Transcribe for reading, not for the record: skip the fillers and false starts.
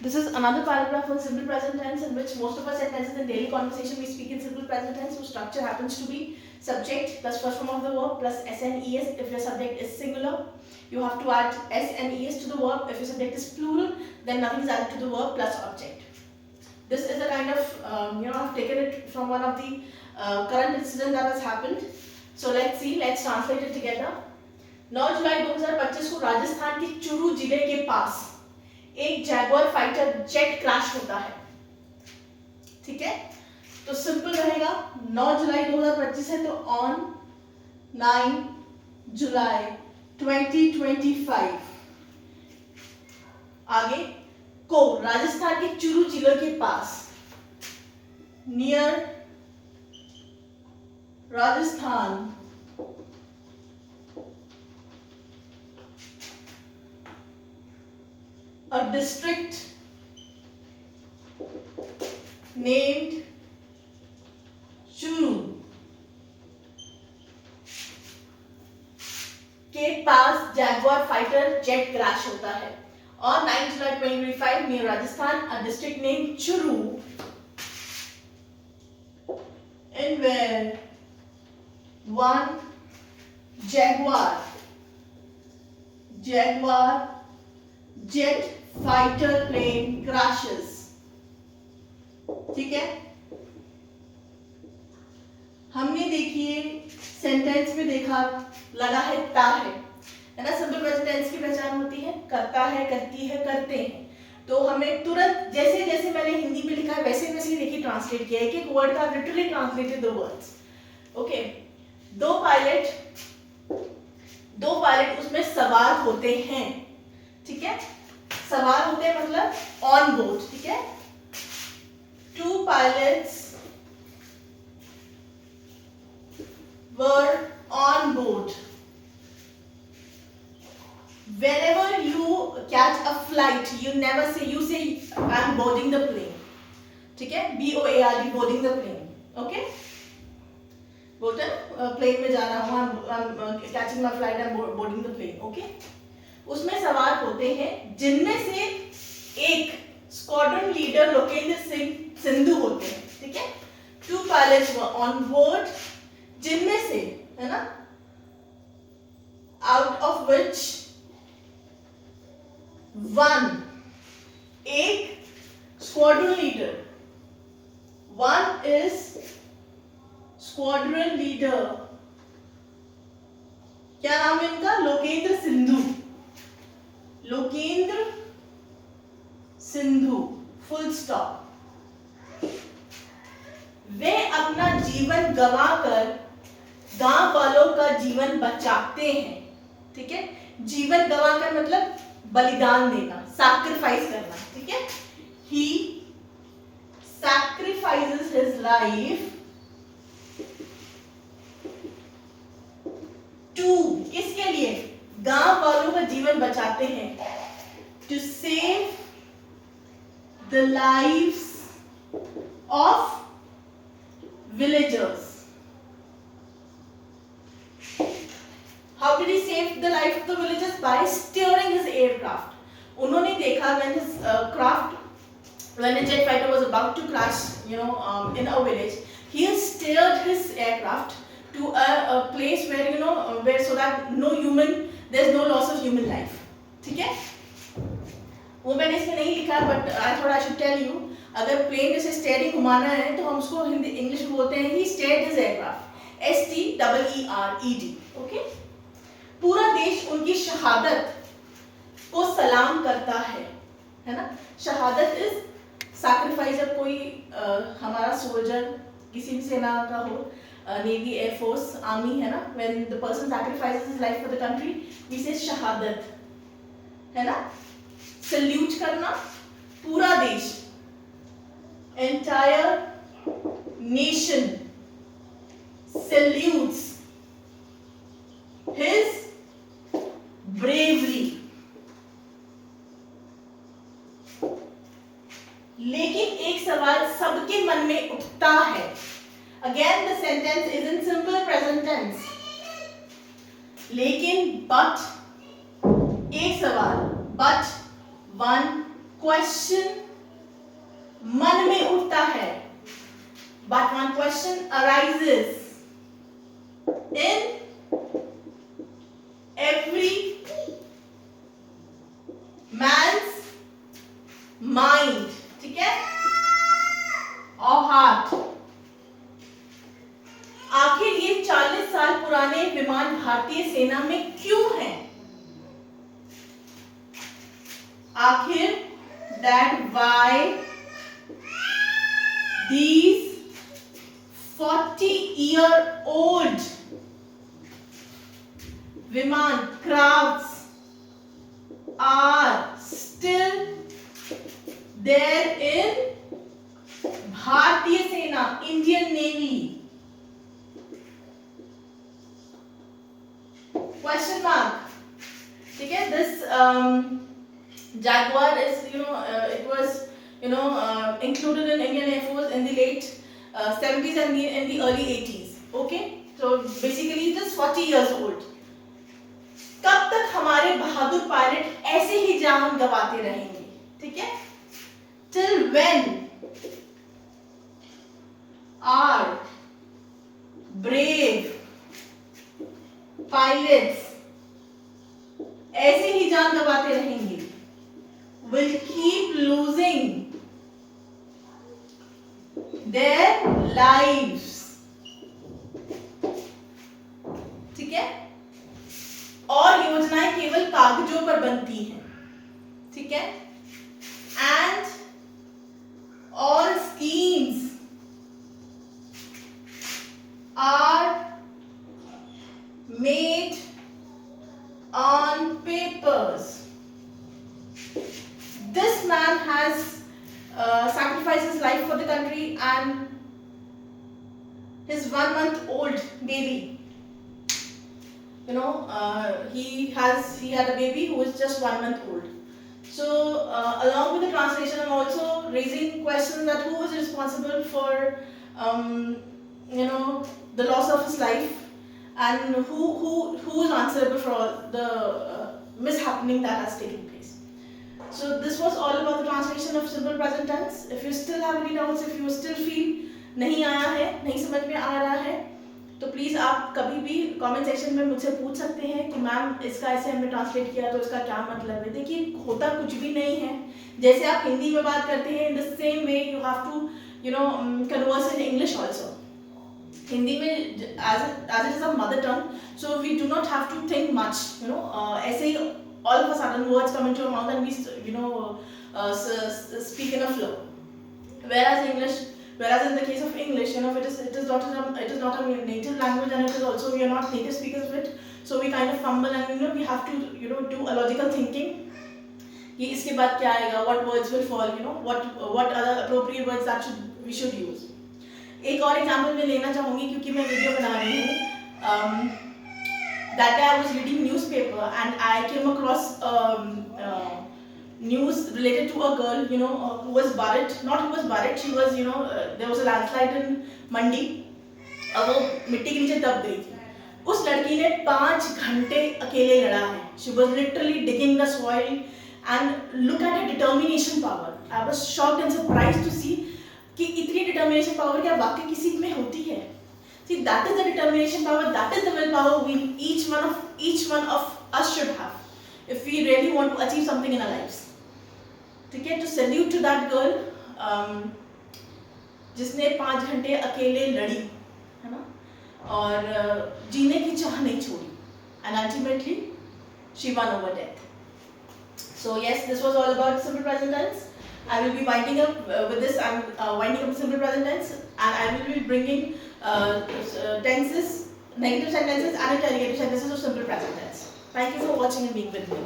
This is another paragraph for simple present tense in which most of our sentences in daily conversation we speak in simple present tense. So structure happens to be subject plus first form of the verb plus s and es if your subject is singular. You have to add s and es to the verb. If your subject is plural, then nothing is added to the verb plus object. This is a kind of, I've taken it from one of the current incident that has happened. So let's see, let's translate it together. 9 जुलाई 2025 को राजस्थान के चूरू जिले के पास एक Jaguar fighter jet crash होता है. ठीक है, तो सिंपल रहेगा. 9 जुलाई 2025 है तो ऑन 9 जुलाई 2025 आगे को राजस्थान के चूरू जिले के पास near Rajasthan a district named Churu के पास जैगुआर फाइटर जेट क्रैश होता है. On 9 July 2025 near Rajasthan, a district named Churu, in where one Jaguar jet fighter plane crashes. ठीक है, हमने देखिए सेंटेंस में देखा लगा है ता है ना. सिंपल प्रेजेंट टेंस की पहचान होती है करता है, करती है, करते हैं. तो हमें तुरंत जैसे जैसे मैंने हिंदी में लिखा है वैसे वैसे ही देखिए ट्रांसलेट किया है. एक एक वर्ड का literally translated the words. Okay, दो पायलट उसमें सवार होते हैं. ठीक है, सवार होते हैं मतलब ऑन बोर्ड. ठीक है, 2 pilots were on board. Whenever you catch a flight, you say I'm boarding the plane. ठीक है, BOARD, boarding the plane. Okay, बोलते हैं प्लेन में जा रहा हूँ, I'm catching my flight, I'm boarding the plane. Okay, उसमें सवार होते हैं जिनमें से एक स्क्वाड्रन लीडर लोकेंद्र सिंह सिंधु होते हैं. ठीक है, 2 pilots were on board, जिनमें से है ना, out of which one एक squadron leader, one is squadron leader. क्या नाम है इनका? Lokendra Sindhu, full stop. वे अपना जीवन गंवाकर गांव वालों का जीवन बचाते हैं. ठीक है, जीवन गंवाकर मतलब बलिदान देना, सैक्रिफाइस करना. ठीक है, he sacrifices his life to, किसके लिए? गांव वालों का जीवन बचाते हैं. To save the lives of villagers. How did he save the life of the villagers? By steering his aircraft. उन्होंने देखा when a jet fighter was about to crash, in a village, he steered his aircraft to a place where where so that there's no loss of human life. ठीक है, वो मैंने इसमें नहीं लिखा, but I thought I should tell you. अगर plane जैसे steering घुमाना है तो हम उसको हिंदी इंग्लिश में बोलते हैं he steered his aircraft, STEERED. Okay, पूरा देश उनकी शहादत को सलाम करता है ना. शहादत इज सैक्रिफाइस. जब कोई हमारा सोल्जर किसी भी सेना का हो, नेवी, एयर फोर्स, आर्मी, है ना, when the person sacrifices his life for the country, we say शहादत, है ना. सल्यूट करना, पूरा देश, entire nation salutes his bravery. लेकिन एक सवाल सबके मन में उठता है. Again the sentence is in simple present tense. लेकिन but एक सवाल, but one क्वेश्चन मन में उठता है, but one question arises in every man's mind, ठीक है, और हार्ट। आखिर ये 40 साल पुराने विमान भारतीय सेना में क्यों हैं? आखिर that why these 40-year-old विमान crafts are still there in भारतीय सेना, इंडियन नेवी? क्वेश्चन मार्क, ठीक है। This Jaguar is, it was, included in Indian Air Force in the late 70s and in the early 80s. Okay, so basically it is 40 years old. कब तक हमारे बहादुर pilot ऐसे ही जान गंवाते रहेंगे? ठीक है, till when our brave pilots ऐसे ही जान गंवाते रहेंगे, will keep losing their lives? ठीक है, और योजनाएं केवल कागजों पर बनती हैं, ठीक है, and all schemes are made on papers. This man has sacrificed his life for the country, and his 1-month-old baby, he had a baby who is just 1 month old. So along with the translation, I'm also raising questions that who is responsible for the loss of his life, and who is answerable for all the mishappening that has taken place. So this was all about the translation of simple present tense. If you still have any doubts, if you still feel नहीं आया है, नहीं समझ में आ रहा है, तो please आप कभी भी कमेंट सेक्शन में मुझसे पूछ सकते हैं कि मैम इसका ऐसे हमने ट्रांसलेट किया तो इसका क्या मतलब है। देखिए, होता कुछ भी नहीं है। जैसे आप हिंदी में बात करते हैं, in the same way you have to converse in English also. Hindi में as it is a mother tongue, so we do not have to think much, ऐसे ही all of a sudden words come into our mouth and we speak in a flow. Whereas in the case of English, it is not a native language, and it is also we are not native speakers of it, so we kind of fumble, and we have to do a logical thinking कि इसके बाद क्या आएगा, what words will fall, what are the appropriate words that we should use. एक और example मैं लेना चाहूँगी क्योंकि मैं वीडियो बना रही हूँ। That day I was reading newspaper and I came across news related to a girl, who was buried. Not who was buried, she was, there was a landslide in Mandi. अब वो मिट्टी के नीचे दब गई थी। उस लड़की ने 5 घंटे अकेले लड़ा है. She was literally digging the soil, and look at her determination power. I was shocked and surprised to see कि इतनी determination power क्या वाकई किसी में होती है. See, that is the determination power, that is the willpower each one of us should have if we really want to achieve something in our lives. ठीक है, to salute to that girl जिसने 5 घंटे अकेले लड़ी, है ना, और जीने की चाह नहीं छोड़ी, and ultimately she won over death. So yes, this was all about simple present tense. I will be winding up with this. I'm winding up simple present tense, and I will be bringing tenses, negative sentences and interrogative sentences of simple present tense. Thank you for watching and being with me.